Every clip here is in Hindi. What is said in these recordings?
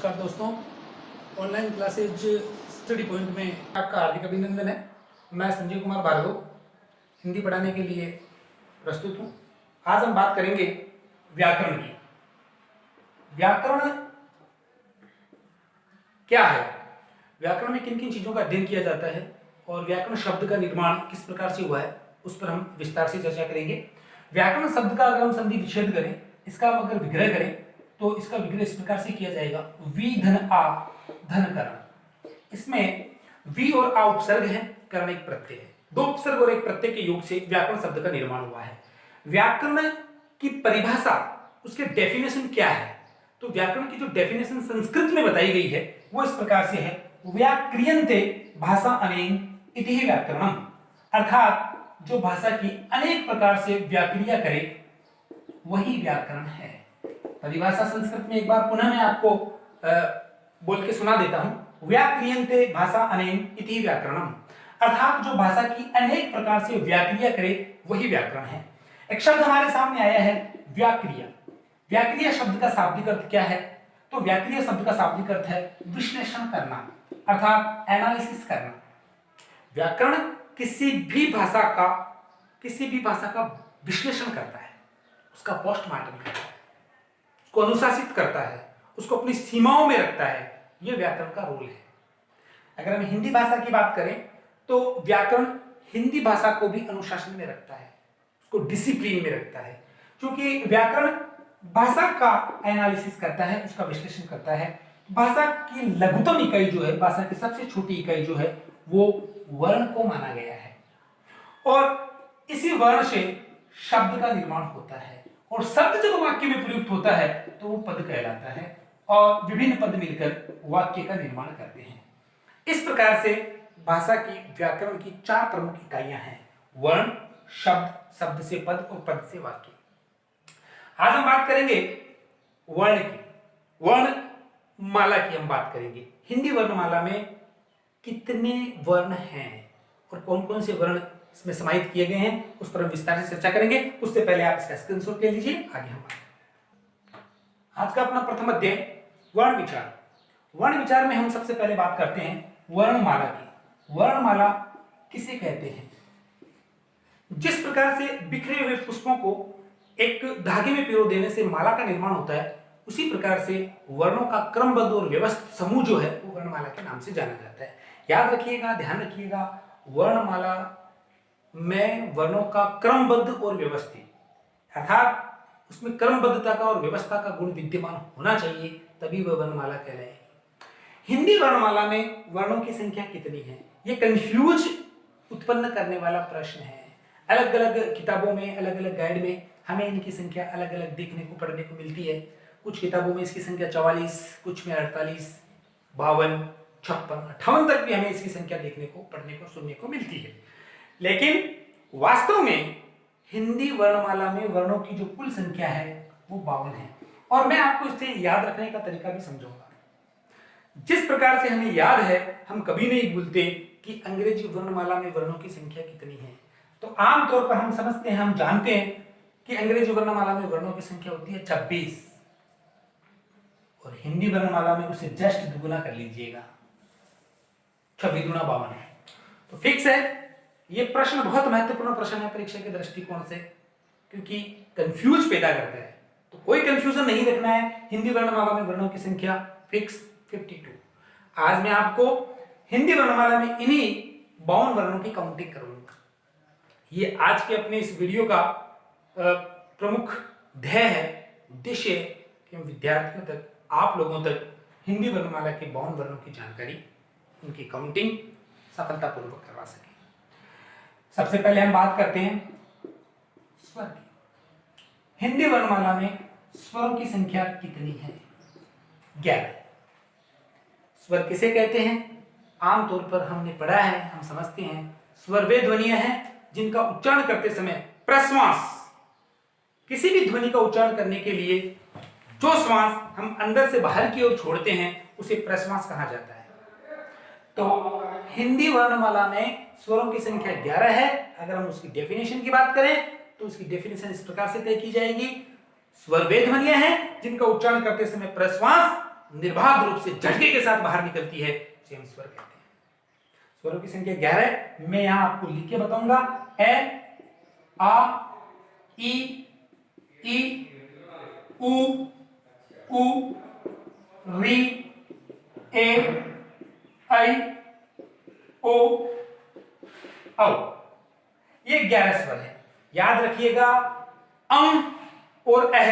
नमस्कार दोस्तों, ऑनलाइन क्लासेज स्टडी पॉइंट में आपका हार्दिक अभिनंदन है। मैं संजय कुमार भार्गव हिंदी पढ़ाने के लिए प्रस्तुत हूँ। आज हम बात करेंगे व्याकरण की। व्याकरण क्या है, व्याकरण में किन किन चीज़ों का अध्ययन किया जाता है और व्याकरण शब्द का निर्माण किस प्रकार से हुआ है, उस पर हम विस्तार से चर्चा करेंगे। व्याकरण शब्द का अगर हम संधि विच्छेद करें, इसका अगर विग्रह करें तो इसका विग्रह इस प्रकार से किया जाएगा, वी धन आ धन करण। इसमें वी और आ उपसर्ग है, करण एक प्रत्यय है। दो उपसर्ग और एक प्रत्यय के योग से व्याकरण शब्द का निर्माण हुआ है। व्याकरण की परिभाषा, उसके डेफिनेशन क्या है, तो व्याकरण की जो डेफिनेशन संस्कृत में बताई गई है वो इस प्रकार से है, व्याक्रियन्ते भाषा अनेन इति व्याकरणम, अर्थात जो भाषा की अनेक प्रकार से व्याक्रिया करे वही व्याकरण है। परिभाषा संस्कृत में एक बार पुनः मैं आपको बोल के सुना देता हूं, व्याक्रियन्ते भाषा अनेन इति व्याकरणम, अर्थात जो भाषा की अनेक प्रकार से व्याक्रिया करे वही व्याकरण है। एक शब्द हमारे सामने आया है, व्याक्रिया। व्याक्रिया शब्द का शाब्दिक अर्थ क्या है, तो व्याक्रिया शब्द का शाब्दिक अर्थ है विश्लेषण करना, अर्थात एनालिसिस करना। व्याकरण किसी भी भाषा का विश्लेषण करता है, उसका पोस्टमार्टम करता है, उसको अनुशासित करता है, उसको अपनी सीमाओं में रखता है। यह व्याकरण का रोल है। अगर हम हिंदी भाषा की बात करें तो व्याकरण हिंदी भाषा को भी अनुशासन में रखता है, उसको डिसिप्लिन में रखता है, क्योंकि व्याकरण भाषा का एनालिसिस करता है, उसका विश्लेषण करता है। भाषा की लघुतम इकाई जो है, भाषा की सबसे छोटी इकाई जो है वो वर्ण को माना गया है, और इसी वर्ण से शब्द का निर्माण होता है, और शब्द जब वाक्य में प्रयुक्त होता है तो वो पद कहलाता है, और विभिन्न पद मिलकर वाक्य का निर्माण करते हैं। इस प्रकार से भाषा की व्याकरण की चार प्रमुख इकाइयां हैं, वर्ण, शब्द, शब्द से पद और पद से वाक्य। आज हम बात करेंगे वर्ण की, वर्ण माला की हम बात करेंगे। हिंदी वर्णमाला में कितने वर्ण हैं और कौन कौन से वर्ण इसमें समाहित किए गए हैं, उस पर हम विस्तार से चर्चा करेंगे। उससे पहले आप इसका स्क्रीनशॉट ले लीजिए, आगे हम आज का अपना प्रथम अध्याय वर्ण विचार। वर्ण विचार में हम सबसे पहले बात करते हैं वर्णमाला की। वर्णमाला किसे कहते हैं? जिस प्रकार से बिखरे हुए पुष्पों को एक धागे में पिरो देने से माला का निर्माण होता है, उसी प्रकार से वर्णों का क्रमबद्ध और व्यवस्थित समूह जो है वो वर्णमाला के नाम से जाना जाता है। याद रखिएगा, ध्यान रखिएगा, वर्णमाला में वर्णों का क्रमबद्ध और व्यवस्थित, अर्थात उसमें क्रमबद्धता का और व्यवस्था का गुण विद्यमान होना चाहिए, तभी वह वर्णमाला कहलाएगी। हिंदी वर्णमाला में वर्णों की संख्या कितनी है, यह कंफ्यूज उत्पन्न करने वाला प्रश्न है। अलग अलग किताबों में, अलग अलग गाइड में हमें इनकी संख्या अलग अलग देखने को, पढ़ने को मिलती है। कुछ किताबों में इसकी संख्या 44, कुछ में 48, 52, 56, 58 तक भी हमें इसकी संख्या देखने को, पढ़ने को, सुनने को मिलती है। लेकिन वास्तव में हिंदी वर्णमाला में वर्णों की जो कुल संख्या है वो 52 है, और मैं आपको इसे याद रखने का तरीका भी समझाऊंगा। जिस प्रकार से हमें याद है, हम कभी नहीं भूलते कि अंग्रेजी वर्णमाला में वर्णों की संख्या कितनी है। तो आमतौर पर हम समझते हैं, हम जानते हैं कि अंग्रेजी वर्णमाला में वर्णों की संख्या होती है 26, और हिंदी वर्णमाला में उसे जस्ट दुगुना कर लीजिएगा, 26 दूना 52। तो फिक्स है। ये प्रश्न बहुत महत्वपूर्ण प्रश्न है परीक्षा के दृष्टिकोण से, क्योंकि कंफ्यूज पैदा करता है। तो कोई कंफ्यूजन नहीं रखना है। हिंदी वर्णमाला में वर्णों की संख्या फिक्स 52। आज मैं आपको हिंदी वर्णमाला में इन्हीं 52 वर्णों की काउंटिंग करूंगा। ये आज के अपने इस वीडियो का प्रमुख ध्येय है, उद्देश्य है कि हम विद्यार्थियों तक, आप लोगों तक हिंदी वर्णमाला के 52 वर्णों की जानकारी, उनकी काउंटिंग सफलतापूर्वक करवा सके। सबसे पहले हम बात करते हैं स्वर की। हिंदी वर्णमाला में स्वरों की संख्या कितनी है? 11। स्वर किसे कहते हैं? आमतौर पर हमने पढ़ा है, हम समझते हैं, स्वर वे ध्वनियां हैं जिनका उच्चारण करते समय प्रश्वास, किसी भी ध्वनि का उच्चारण करने के लिए जो श्वास हम अंदर से बाहर की ओर छोड़ते हैं उसे प्रश्वास कहा जाता है। तो हिंदी वर्णमाला में स्वरों की संख्या 11 है। अगर हम उसकी डेफिनेशन की बात करें तो उसकी डेफिनेशन इस प्रकार से तय की जाएगी, स्वर वे ध्वनियां हैं जिनका उच्चारण करते समय प्रश्वास निर्बाध रूप से झटके के साथ बाहर निकलती है, उसे हम स्वर कहते हैं। स्वरों की संख्या 11 है। मैं यहां आपको लिख के बताऊंगा। ए, आ, ई, उ, री, ए, ऐ, ओ, औ। ये 11 स्वर है। याद रखिएगा, अं और अह।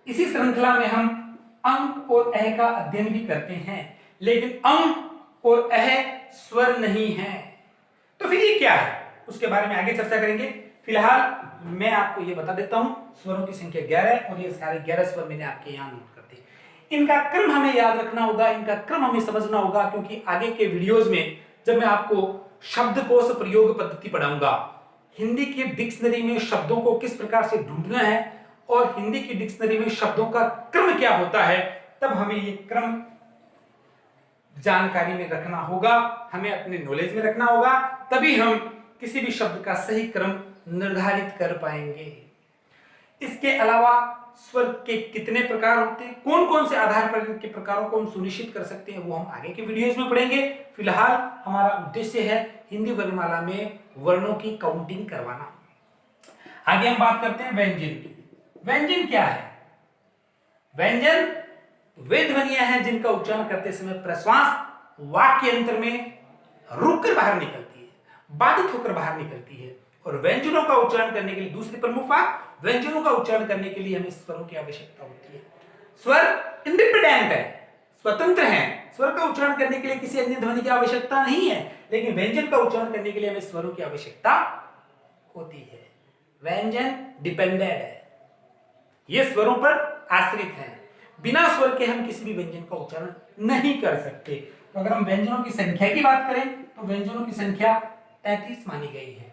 इसी श्रृंखला में हम अंग और अह का अध्ययन भी करते हैं, लेकिन अंग और अह स्वर नहीं है। तो फिर ये क्या है, उसके बारे में आगे चर्चा करेंगे। फिलहाल मैं आपको ये बता देता हूं, स्वरों की संख्या 11 है और ये सारे 11 स्वर मैंने आपके यहां नोट कर दिए। इनका क्रम हमें याद रखना होगा, इनका क्रम हमें समझना होगा, क्योंकि आगे के वीडियोस में जब मैं आपको शब्दकोश प्रयोग पद्धति पढ़ाऊंगा, हिंदी की डिक्शनरी में शब्दों को किस प्रकार से ढूंढना है और हिंदी की डिक्शनरी में शब्दों का क्रम क्या होता है, तब हमें ये क्रम जानकारी में रखना होगा, हमें अपने नॉलेज में रखना होगा, तभी हम किसी भी शब्द का सही क्रम निर्धारित कर पाएंगे। इसके अलावा स्वर के कितने प्रकार होते हैं, कौन कौन से आधार पर इनके प्रकारों को हम सुनिश्चित कर सकते हैं, वो हम आगे के वीडियोस में पढ़ेंगे। फिलहाल हमारा उद्देश्य है हिंदी वर्णमाला में वर्णों की काउंटिंग करवाना। आगे हम बात करते हैं व्यंजन की। व्यंजन क्या है? व्यंजन वे ध्वनियां हैं जिनका उच्चारण करते समय प्रश्वास वाक्य अंतर में रुककर बाहर निकलती है, बाधित होकर बाहर निकलती है। और व्यंजनों का उच्चारण करने के लिए दूसरी प्रमुख बात, व्यंजनों का उच्चारण करने के लिए हमें स्वरों की आवश्यकता होती है। स्वर इंडिपेंडेंट है, स्वतंत्र है। स्वर का उच्चारण करने के लिए किसी अन्य ध्वनि की आवश्यकता नहीं है, लेकिन व्यंजन का उच्चारण करने के लिए हमें स्वरों की आवश्यकता होती है। व्यंजन डिपेंडेंट है, ये स्वरों पर आश्रित है। बिना स्वर के हम किसी भी व्यंजन का उच्चारण नहीं कर सकते। तो अगर हम व्यंजनों की संख्या की बात करें तो व्यंजनों की संख्या 33 मानी गई है।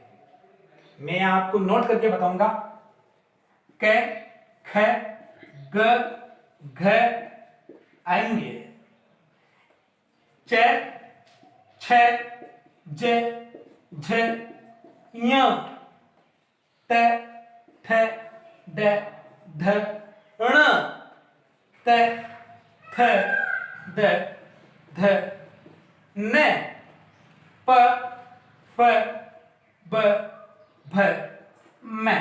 मैं आपको नोट करके बताऊंगा। क, ख, ग, घ आएंगे, च, छ, ज, झ, ञ, त, थ, ड, ध, ण, त, थ, द, ध, न, प, फ, ब, भ, म।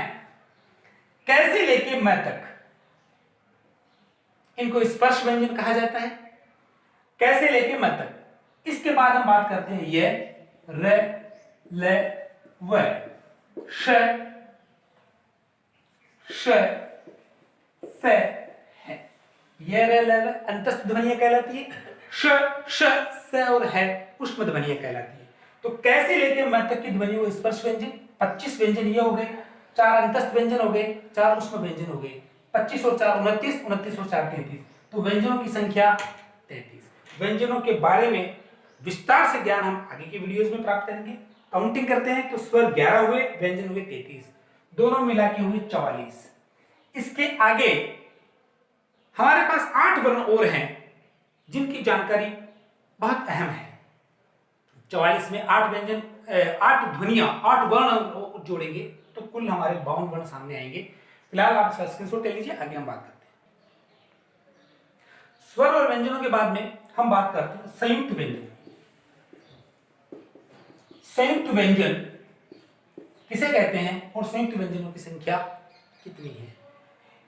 कैसे लेके म तक इनको स्पर्श व्यंजन कहा जाता है। कैसे लेके म तक। इसके बाद हम बात करते हैं य, र, ल, व, श, श, स, है। ये र, ल, व अंतस्थ ध्वनियां कहलाती है। श, श, स और है उष्म ध्वनियां कहलाती है। तो कैसे लेके म तक की ध्वनि वो स्पर्श व्यंजन। 25 व्यंजन ये हो गए, 4 अंतस्थ व्यंजन हो गए, 4 उष्म व्यंजन हो गए। 25 और 4 29, 29 और 4 33। तो व्यंजनों की संख्या 33। व्यंजनों के बारे में विस्तार से ज्ञान हम आगे की वीडियोस में प्राप्त करेंगे। काउंटिंग करते हैं तो स्वर 11 हुए, व्यंजन हुए 33, दोनों मिला के हुए 44। इसके आगे हमारे पास 8 वर्ण और हैं जिनकी जानकारी बहुत अहम है। 44 में 8 व्यंजन, 8 ध्वनियां, 8 वर्ण जोड़ेंगे तो कुल हमारे 52 वर्ण सामने आएंगे। फिलहाल आप इसका स्क्रीनशॉट ले लीजिए, आगे हम बात करते हैं। स्वर और व्यंजनों के बाद में हम बात करते हैं संयुक्त व्यंजन। संयुक्त व्यंजन किसे कहते हैं और संयुक्त व्यंजनों की संख्या कितनी है?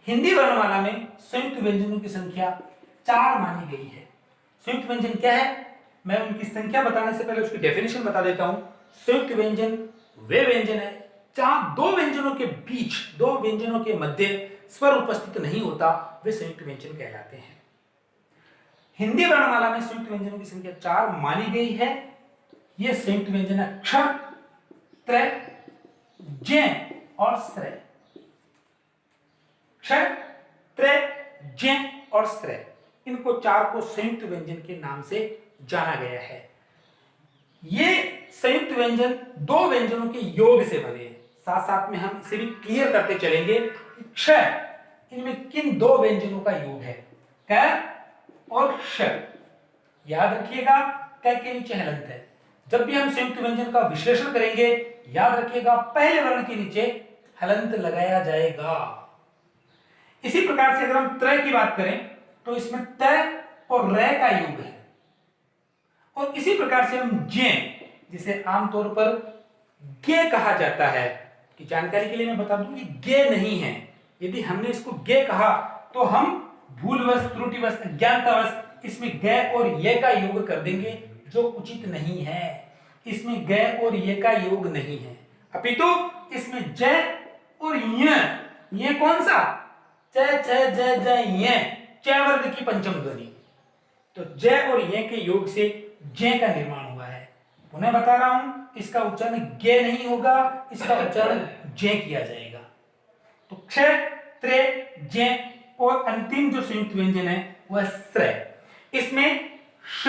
हिंदी वर्णमाला में संयुक्त व्यंजनों की संख्या 4 मानी गई है। संयुक्त व्यंजन क्या है, मैं उनकी संख्या बताने से पहले उसकी डेफिनेशन बता देता हूं। संयुक्त व्यंजन वे व्यंजन है जहां दो व्यंजनों के बीच, दो व्यंजनों के मध्य स्वर उपस्थित नहीं होता, वे संयुक्त व्यंजन कहलाते हैं। हिंदी वर्णमाला में संयुक्त व्यंजनों की संख्या 4 मानी गई है। ये संयुक्त व्यंजन है क्ष, त्र, ज्ञ और श्र। क्ष, त्र, ज्ञ और श्र, इनको 4 को संयुक्त व्यंजन के नाम से जाना गया है। ये संयुक्त व्यंजन दो व्यंजनों के योग से बने हैं। साथ साथ में हम इसे भी क्लियर करते चलेंगे कि क्ष इनमें किन दो व्यंजनों का योग है, क और श। याद रखिएगा, क के नीचे हलंत है। जब भी हम संयुक्त व्यंजन का विश्लेषण करेंगे, याद रखिएगा पहले वर्ण के नीचे हलंत लगाया जाएगा। इसी प्रकार से अगर हम त्र की बात करें तो इसमें त और रे का योग है। और इसी प्रकार से हम जे, जिसे आमतौर पर गे कहा जाता है, कि जानकारी के लिए मैं बता दूं ये गे नहीं है। यदि हमने इसको गे कहा तो हम भूलवश, त्रुटिवश, अज्ञानतावश इसमें गे और ये का योग कर देंगे, जो उचित नहीं है। इसमें गे और ये का योग नहीं है, अपितु इसमें ज और ये कौन सा, च छ ज ज ये च वर्ग की पंचम ध्वनि। तो ज और ये के योग से जे का निर्माण हुआ है। पुनः बता रहा हूं, इसका उच्चारण गे नहीं होगा, इसका उच्चारण जे किया जाएगा। तो क्ष, त्रे, जे और अंतिम जो संयुक्त व्यंजन है वह श्र। इसमें श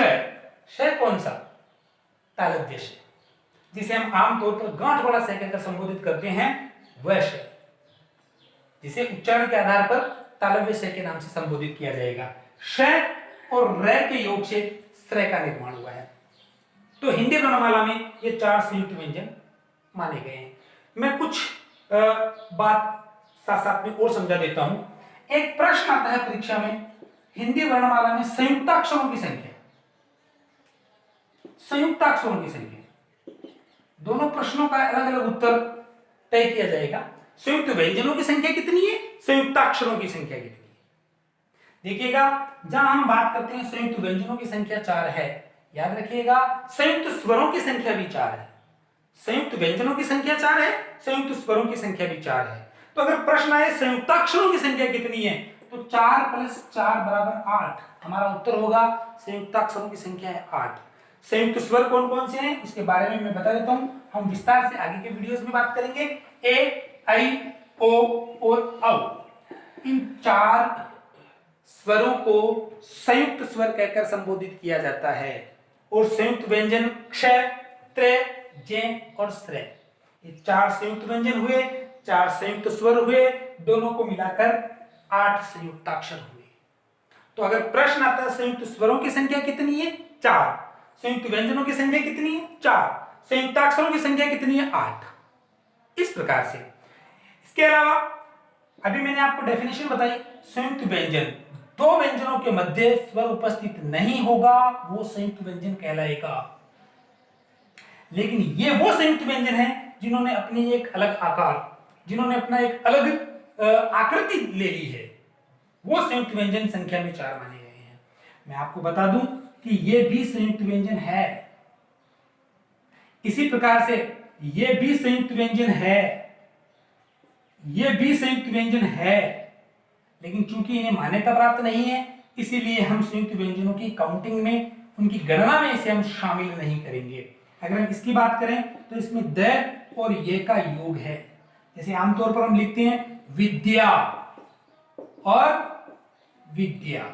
कौन सा, तालव्य श, जिसे हम आमतौर पर गांठ वाला श कहकर संबोधित करते हैं, वह श, जिसे उच्चारण के आधार पर तालव्य श के नाम से संबोधित किया जाएगा। श और र के योग से श्र का निर्माण हुआ है। तो हिंदी वर्णमाला में ये 4 संयुक्त व्यंजन माने गए हैं। मैं कुछ बात साथ साथ में और समझा देता हूं। एक प्रश्न आता है परीक्षा में, हिंदी वर्णमाला में संयुक्ताक्षरों की संख्या, संयुक्ताक्षरों की संख्या, दोनों प्रश्नों का अलग अलग उत्तर तय किया जाएगा। संयुक्त व्यंजनों की संख्या कितनी है, संयुक्ताक्षरों की संख्या कितनी है। देखिएगा, जहां हम बात करते हैं संयुक्त व्यंजनों की संख्या 4 है, याद रखिएगा संयुक्त स्वरों की संख्या भी 4 है। संयुक्त व्यंजनों की संख्या 4 है, संयुक्त स्वरों की संख्या भी 4 है। तो अगर प्रश्न आए संयुक्ताक्षरों की संख्या कितनी है, तो 4 + 4 = 8। हमारा उत्तर होगा संयुक्ताक्षरों की संख्या है 8। संयुक्त स्वर कौन कौन से हैं इसके बारे में मैं बता देता हूं, हम विस्तार से आगे के वीडियोस में बात करेंगे। ए, आई, ओ और औ, इन 4 स्वरों को संयुक्त स्वर कहकर संबोधित किया जाता है। और संयुक्त व्यंजन क्ष, त्रे, जे और श्र, ये 4 संयुक्त व्यंजन हुए, 4 संयुक्त स्वर हुए, दोनों को मिलाकर 8 संयुक्ताक्षर हुए। तो अगर प्रश्न आता है संयुक्त स्वरों की संख्या कितनी है, 4, संयुक्त व्यंजनों की संख्या कितनी है, 4, संयुक्ताक्षरों की संख्या कितनी है, 8। इस प्रकार से। इसके अलावा अभी मैंने आपको डेफिनेशन बताई, संयुक्त व्यंजन, 2 व्यंजनों के मध्य स्वर उपस्थित नहीं होगा, वो संयुक्त व्यंजन कहलाएगा। लेकिन ये वो संयुक्त व्यंजन है जिन्होंने अपनी एक अलग आकार, जिन्होंने अपना एक अलग आकृति ले ली है, वो संयुक्त व्यंजन संख्या में 4 माने गए हैं। मैं आपको बता दूं कि ये भी संयुक्त व्यंजन है, इसी प्रकार से ये भी संयुक्त व्यंजन है, ये भी संयुक्त व्यंजन है, लेकिन चूंकि इन्हें मान्यता प्राप्त नहीं है, इसीलिए हम संयुक्त व्यंजनों की काउंटिंग में, उनकी गणना में इसे हम शामिल नहीं करेंगे। अगर हम इसकी बात करें तो इसमें द और ये का योग है। जैसे आमतौर पर हम लिखते हैं विद्या और विद्या।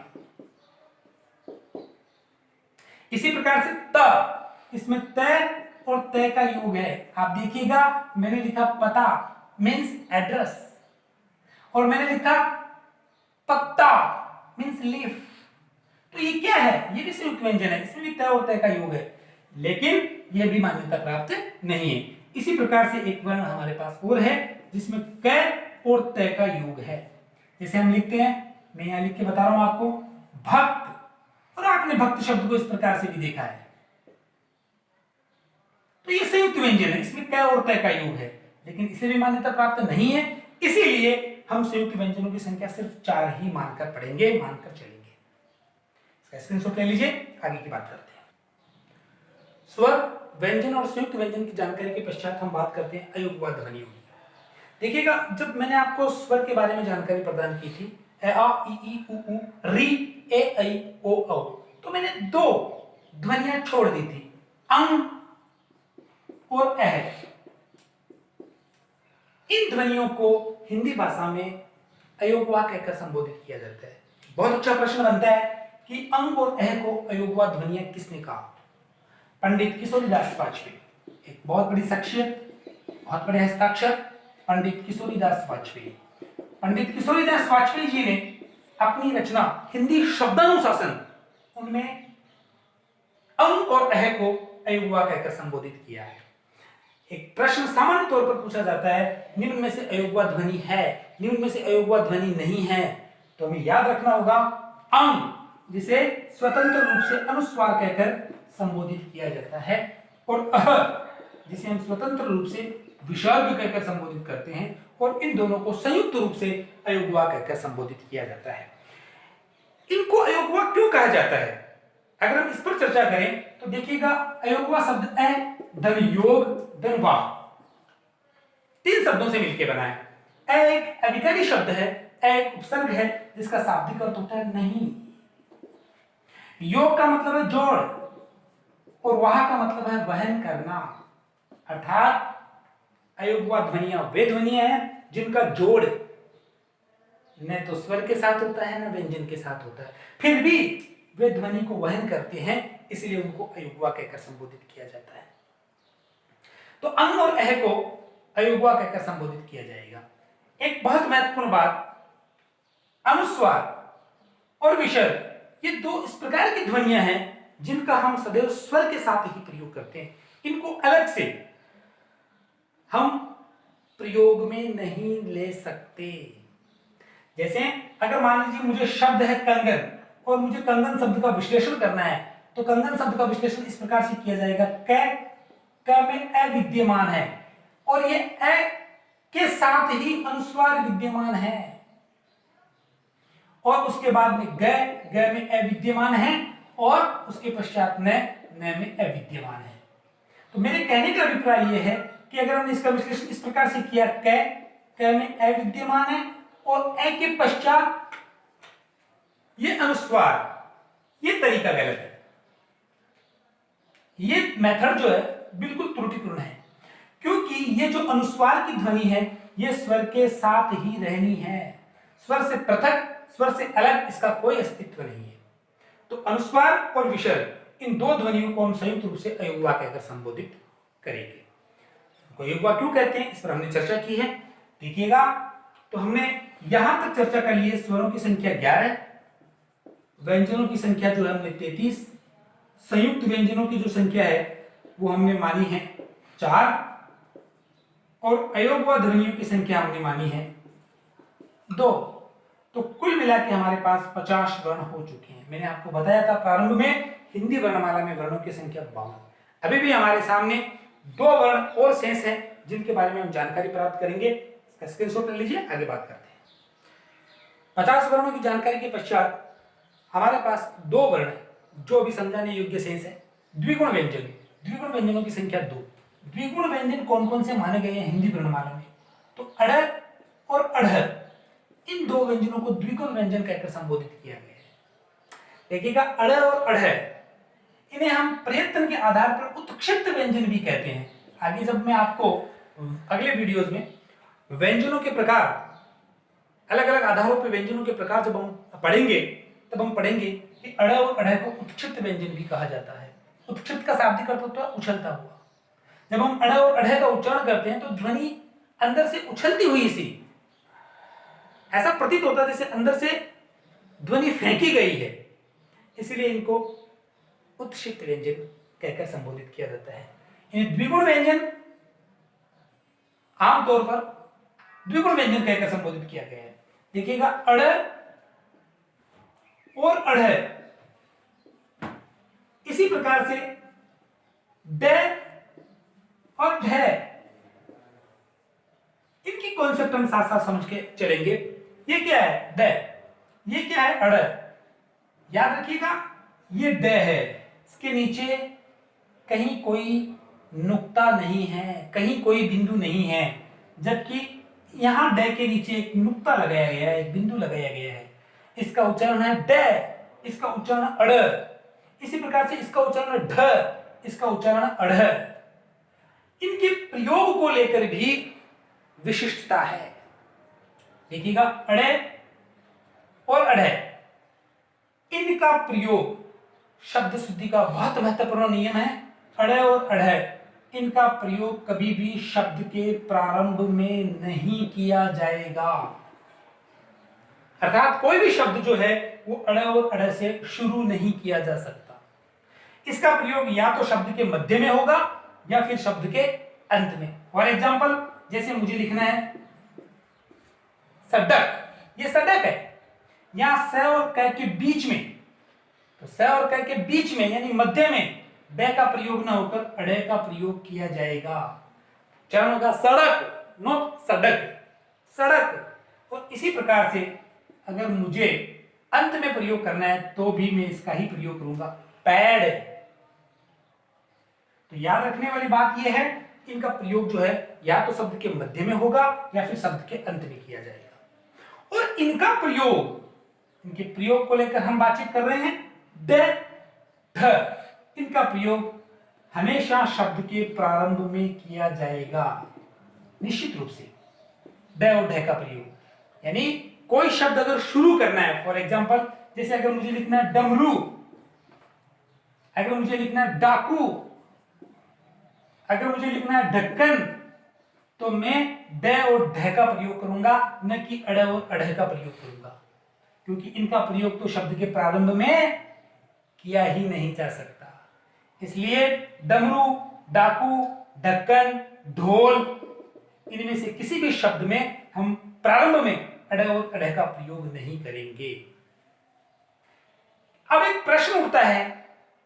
इसी प्रकार से त, इसमें त और त का योग है। आप देखिएगा, मैंने लिखा पता मीन्स एड्रेस, और मैंने लिखा पत्ता मीन्स लीफ। तो ये क्या है, ये भी संयुक्त व्यंजन है, इसमें भी त और त का योग है, लेकिन यह भी मान्यता प्राप्त नहीं है। इसी प्रकार से एक वर्ण हमारे पास और है जिसमें क और त का योग है। जैसे हम लिखते हैं, मैं यहां लिख के बता रहा हूं आपको, भक्त, और आपने भक्त शब्द को इस प्रकार से भी देखा है। तो ये संयुक्त व्यंजन है, इसमें क और त का योग है, लेकिन इसे भी मान्यता प्राप्त नहीं है, इसीलिए हम संयुक्त व्यंजनों की संख्या सिर्फ 4 ही मानकर पढ़ेंगे, मानकर चलेंगे। इसका स्क्रीनशॉट ले लीजिए, आगे की बात करते हैं। स्वर, व्यंजन और संयुक्त व्यंजन की जानकारी के पश्चात हम बात करते हैं अयोगवाद ध्वनियों की। देखिएगा, जब मैंने आपको स्वर के बारे में जानकारी प्रदान की थी, ए आ इ ई उ ऊ री ए ऐ ओ औ, तो मैंने 2 ध्वनियां छोड़ दी थी, अंग और अह। इन ध्वनियों को हिंदी भाषा में अयोगवाद कहकर संबोधित किया जाता है। बहुत अच्छा प्रश्न बनता है कि अंग और अह को अयोगवाद ध्वनियां किसने कहा। पंडित किशोरीदास वाजपेयी, एक बहुत बड़ी शख्सियत, बहुत बड़े हस्ताक्षर, पंडित किशोरीदास वाजपेयी। पंडित किशोरीदास वाजपेयी जी ने अपनी रचना हिंदी शब्दानुशासन, उनमें अंग और अह को अयोगवाद कहकर संबोधित किया है। एक प्रश्न सामान्य तौर पर पूछा जाता है, निम्न में से अयोगवाद ध्वनि है, निम्न में से अयोगवाद ध्वनि नहीं है, तो हमें याद रखना होगा अंग जिसे स्वतंत्र रूप से अनुस्वार कहकर संबोधित किया जाता है, और अह जिसे हम स्वतंत्र रूप से विसर्ग कहकर संबोधित करते हैं, और इन दोनों को संयुक्त रूप से अयोगवा कहकर संबोधित किया जाता है। इनको अयोगवा क्यों कहा जाता है, अगर हम इस पर चर्चा करें तो देखिएगा, अयोगवा शब्द अ धन योग धन वा 3 शब्दों से मिलकर बना है। अ एक अविकरी शब्द है, अ एक उपसर्ग है जिसका शाब्दिक अर्थ होता है नहीं। योग का मतलब है जोड़, और वाह का मतलब है वहन करना, अर्थात अयोगवा ध्वनियां वे ध्वनियां हैं जिनका जोड़ न तो स्वर के साथ होता है न व्यंजन के साथ होता है, फिर भी वे ध्वनि को वहन करते हैं, इसलिए उनको अयोगवा कहकर संबोधित किया जाता है। तो अंग और अह को अयोगवा कहकर संबोधित किया जाएगा। एक बहुत महत्वपूर्ण बात, अनुस्वार और विसर्ग ये 2 इस प्रकार की ध्वनियां हैं जिनका हम सदैव स्वर के साथ ही प्रयोग करते हैं। इनको अलग से हम प्रयोग में नहीं ले सकते। जैसे अगर मान लीजिए मुझे शब्द है कंगन, और मुझे कंगन शब्द का विश्लेषण करना है, तो कंगन शब्द का विश्लेषण इस प्रकार से किया जाएगा, क में अ विद्यमान है, और ये अ के साथ ही अनुस्वार विद्यमान है, और उसके बाद में ग में अ विद्यमान है, और उसके पश्चात न में अ विद्यमान है। तो मेरे कहने का अभिप्राय यह है कि अगर हमने इसका विश्लेषण इस प्रकार से किया, क में अ विद्यमान है और अ के पश्चात ये अनुस्वार, ये तरीका गलत है। ये मेथड जो है बिल्कुल त्रुटिपूर्ण है, क्योंकि ये जो अनुस्वार की ध्वनि है ये स्वर के साथ ही रहनी है, स्वर से पृथक, स्वर से अलग इसका कोई अस्तित्व नहीं है। तो अनुस्वार और विसर्ग इन 2 ध्वनियों को हम संयुक्त रूप से अयोगवा कहकर संबोधित करेंगे। अयोगवा क्यों कहते हैं इस पर हमने चर्चा की है। देखिएगा, तो हमने यहां तक चर्चा कर ली है, स्वरों की संख्या 11, व्यंजनों की संख्या जो है हमने 33, संयुक्त व्यंजनों की जो संख्या है वो हमने मानी है 4, और अयोगवा ध्वनियों की संख्या हमने मानी है 2। तो कुल मिला के हमारे पास 50 वर्ण हो चुके हैं। मैंने आपको बताया था प्रारंभ में हिंदी वर्णमाला में वर्णों की संख्या 52। अभी भी हमारे सामने 2 वर्ण और शेष हैं जिनके बारे में हम जानकारी प्राप्त करेंगे। इसका स्क्रीनशॉट ले लीजिए, आगे बात करते हैं। 50 वर्णों की जानकारी के पश्चात हमारे पास 2 वर्ण जो भी समझाने योग्य शेष है। द्विगुण व्यंजन, द्विगुण व्यंजनों की संख्या 2। द्विगुण व्यंजन कौन कौन से माने गए हैं हिंदी वर्णमाला में, तो अड़ और अढ़, इन 2 व्यंजनों को द्विगुण व्यंजन कहकर संबोधित किया गया है। देखिएगा, अड़ और अढ़ इन्हें हम प्रयत्न के आधार पर उत्क्षिप्त व्यंजन भी कहते हैं। आगे जब मैं आपको अगले वीडियोज में व्यंजनों के प्रकार, अलग अलग आधारों पर व्यंजनों के प्रकार जब हम पढ़ेंगे, तब हम पढ़ेंगे कि अड़ और अढ़ को उत्क्षिप्त व्यंजन भी कहा जाता है। उत्क्षिप्त का शाब्दिक अर्थ होता है उछलता हुआ। जब हम अड़ और अढ़ का उच्चारण करते हैं तो ध्वनि अंदर से उछलती हुई सी, ऐसा प्रतीत होता है जैसे अंदर से ध्वनि फेंकी गई है, इसलिए इनको उत्क्षिप्त व्यंजन कहकर संबोधित किया जाता है। इन द्विगुण व्यंजन आमतौर पर द्विगुण व्यंजन कहकर संबोधित किया गया है। देखिएगा, अड़ और अढ़, इसी प्रकार से ड और ढ, इनकी कॉन्सेप्ट हम साथ साथ समझ के चलेंगे। ये क्या है? ड, ये क्या है? अड़। याद रखिएगा, ये ड है, इसके नीचे कहीं कोई नुक्ता नहीं है, कहीं कोई बिंदु नहीं है, जबकि यहां ड के नीचे एक नुक्ता लगाया गया है, एक बिंदु लगाया गया है। इसका उच्चारण है ड, इसका उच्चारण अड़। इसी प्रकार से इसका उच्चारण ढ, इसका उच्चारण अढ़। इनके प्रयोग को लेकर भी विशिष्टता है। देखिएगा, अड़े और अढ़, इनका प्रयोग शब्द शुद्धि का बहुत महत्वपूर्ण नियम है। अड़े और अढ़, इनका प्रयोग कभी भी शब्द के प्रारंभ में नहीं किया जाएगा। अर्थात कोई भी शब्द जो है वो अड़ और अढ़ से शुरू नहीं किया जा सकता। इसका प्रयोग या तो शब्द के मध्य में होगा या फिर शब्द के अंत में। फॉर एग्जाम्पल, जैसे मुझे लिखना है सड़क, ये सड़क है, यहां स और क के बीच में, तो स और क के बीच में यानी मध्य में ड का प्रयोग ना होकर अड़े का प्रयोग किया जाएगा। चरण होगा सड़क, नोट सड़क, सड़क। और इसी प्रकार से अगर मुझे अंत में प्रयोग करना है तो भी मैं इसका ही प्रयोग करूंगा, पैड। तो याद रखने वाली बात यह है कि इनका प्रयोग जो है या तो शब्द के मध्य में होगा या फिर शब्द के अंत में किया जाएगा। और इनका प्रयोग, इनके प्रयोग को लेकर हम बातचीत कर रहे हैं। ड, ढ, इनका प्रयोग हमेशा शब्द के प्रारंभ में किया जाएगा, निश्चित रूप से। ड और ढ का प्रयोग यानी कोई शब्द अगर शुरू करना है, फॉर एग्जाम्पल जैसे अगर मुझे लिखना है डमरू, अगर मुझे लिखना है डाकू, अगर मुझे लिखना है ढक्कन, तो मैं ड और ढ का प्रयोग करूंगा, न कि अड़ और अढ़ का प्रयोग करूंगा, क्योंकि इनका प्रयोग तो शब्द के प्रारंभ में किया ही नहीं जा सकता। इसलिए डमरू, डाकू, ढक्कन, ढोल, इनमें से किसी भी शब्द में हम प्रारंभ में अड़ और अढ़ का प्रयोग नहीं करेंगे। अब एक प्रश्न उठता है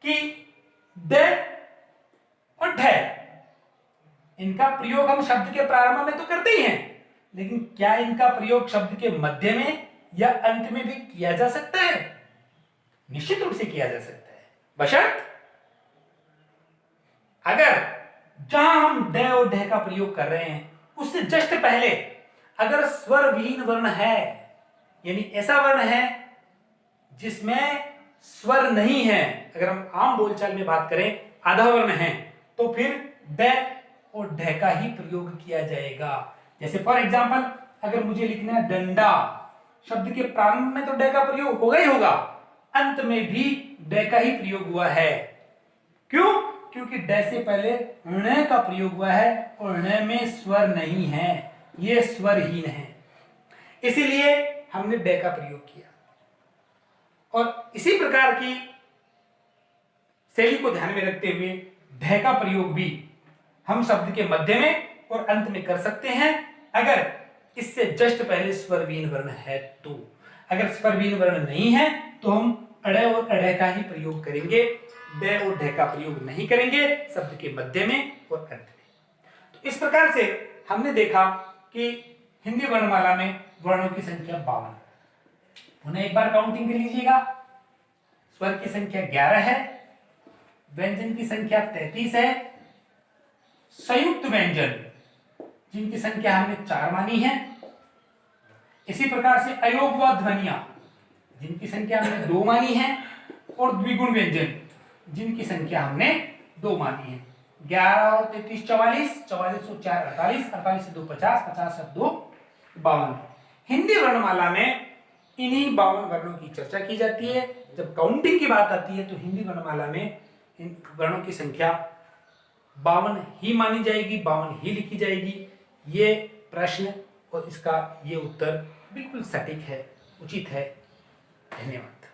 कि ड और ढ, इनका प्रयोग हम शब्द के प्रारंभ में तो करते ही हैं, लेकिन क्या इनका प्रयोग शब्द के मध्य में या अंत में भी किया जा सकता है? निश्चित रूप से किया जा सकता है, बशर्त अगर जहां हम ड और ढ का प्रयोग कर रहे हैं उससे जस्ट पहले अगर स्वर विहीन वर्ण है, यानी ऐसा वर्ण है जिसमें स्वर नहीं है, अगर हम आम बोलचाल में बात करें आधा वर्ण है, तो फिर ड और ढ का ही प्रयोग किया जाएगा। जैसे फॉर एग्जाम्पल अगर मुझे लिखना है डंडा, शब्द के प्रारंभ में तो ड का प्रयोग होगा ही होगा, अंत में भी ड का ही प्रयोग हुआ है। क्यों? क्योंकि ड से पहले ण का प्रयोग हुआ है और ण में स्वर नहीं है, ये स्वरहीन है, इसीलिए हमने ड का प्रयोग किया। और इसी प्रकार की शैली को ध्यान में रखते हुए ढ का प्रयोग भी हम शब्द के मध्य में और अंत में कर सकते हैं, अगर इससे जस्ट पहले स्वरहीन वर्ण है तो। अगर स्वरहीन वर्ण नहीं है तो हम अड़ और अढ़ का ही प्रयोग करेंगे, ड और ढ का प्रयोग नहीं करेंगे शब्द के मध्य में और अंत में। तो इस प्रकार से हमने देखा कि हिंदी वर्णमाला में वर्णों की संख्या 52। उन्हें एक बार काउंटिंग कर लीजिएगा। स्वर की संख्या 11 है, व्यंजन की संख्या 33 है, संयुक्त व्यंजन जिनकी संख्या हमने 4 मानी है, इसी प्रकार से अयोग व ध्वनियां जिनकी संख्या हमने 2 मानी है, और द्विगुण व्यंजन जिनकी संख्या हमने 2 मानी है। 11 और 33 44, 44 और 4 48, 48 से 2 50, 50 से 2 52। हिंदी वर्णमाला में इन्हीं 52 वर्णों की चर्चा की जाती है। जब काउंटिंग की बात आती है तो हिंदी वर्णमाला में इन वर्णों की संख्या 52 ही मानी जाएगी, 52 ही लिखी जाएगी। ये प्रश्न और इसका ये उत्तर बिल्कुल सटीक है, उचित है। धन्यवाद।